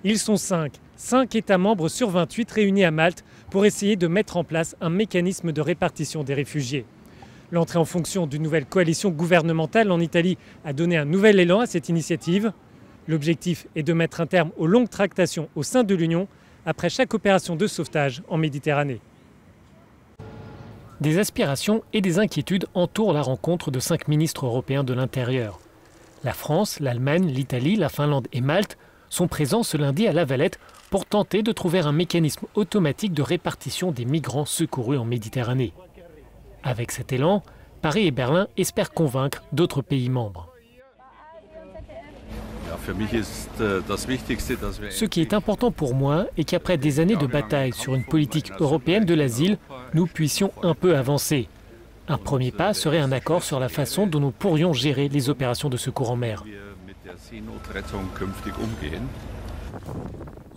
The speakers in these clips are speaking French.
Ils sont 5 États membres sur 28 réunis à Malte pour essayer de mettre en place un mécanisme de répartition des réfugiés. L'entrée en fonction d'une nouvelle coalition gouvernementale en Italie a donné un nouvel élan à cette initiative. L'objectif est de mettre un terme aux longues tractations au sein de l'Union après chaque opération de sauvetage en Méditerranée. Des aspirations et des inquiétudes entourent la rencontre de 5 ministres européens de l'Intérieur. La France, l'Allemagne, l'Italie, la Finlande et Malte sont présents ce lundi à La Valette pour tenter de trouver un mécanisme automatique de répartition des migrants secourus en Méditerranée. Avec cet élan, Paris et Berlin espèrent convaincre d'autres pays membres. Ce qui est important pour moi est qu'après des années de bataille sur une politique européenne de l'asile, nous puissions un peu avancer. Un premier pas serait un accord sur la façon dont nous pourrions gérer les opérations de secours en mer.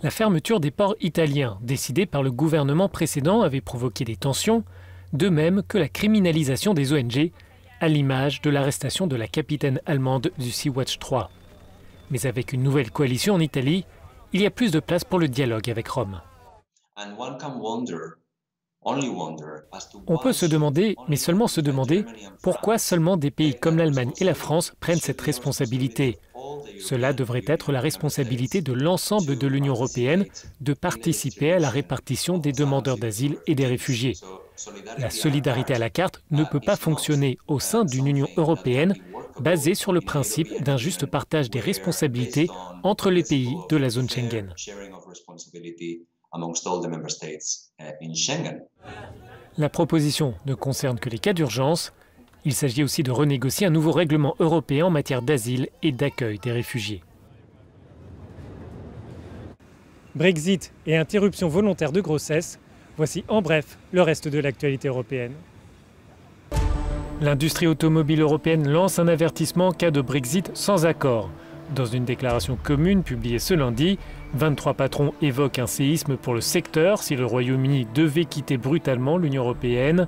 La fermeture des ports italiens, décidée par le gouvernement précédent, avait provoqué des tensions, de même que la criminalisation des ONG, à l'image de l'arrestation de la capitaine allemande du Sea-Watch 3. Mais avec une nouvelle coalition en Italie, il y a plus de place pour le dialogue avec Rome. On peut se demander, mais seulement se demander, pourquoi seulement des pays comme l'Allemagne et la France prennent cette responsabilité. Cela devrait être la responsabilité de l'ensemble de l'Union européenne de participer à la répartition des demandeurs d'asile et des réfugiés. La solidarité à la carte ne peut pas fonctionner au sein d'une Union européenne basée sur le principe d'un juste partage des responsabilités entre les pays de la zone Schengen. La proposition ne concerne que les cas d'urgence. Il s'agit aussi de renégocier un nouveau règlement européen en matière d'asile et d'accueil des réfugiés. Brexit et interruption volontaire de grossesse, voici en bref le reste de l'actualité européenne. L'industrie automobile européenne lance un avertissement en cas de Brexit sans accord. Dans une déclaration commune publiée ce lundi, 23 patrons évoquent un séisme pour le secteur si le Royaume-Uni devait quitter brutalement l'Union européenne.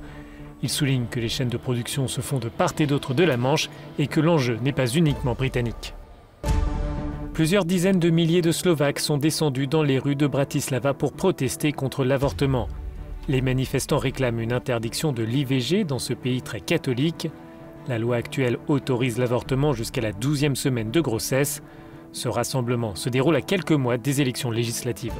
Ils soulignent que les chaînes de production se font de part et d'autre de la Manche et que l'enjeu n'est pas uniquement britannique. Plusieurs dizaines de milliers de Slovaques sont descendus dans les rues de Bratislava pour protester contre l'avortement. Les manifestants réclament une interdiction de l'IVG dans ce pays très catholique. La loi actuelle autorise l'avortement jusqu'à la 12e semaine de grossesse. Ce rassemblement se déroule à quelques mois des élections législatives.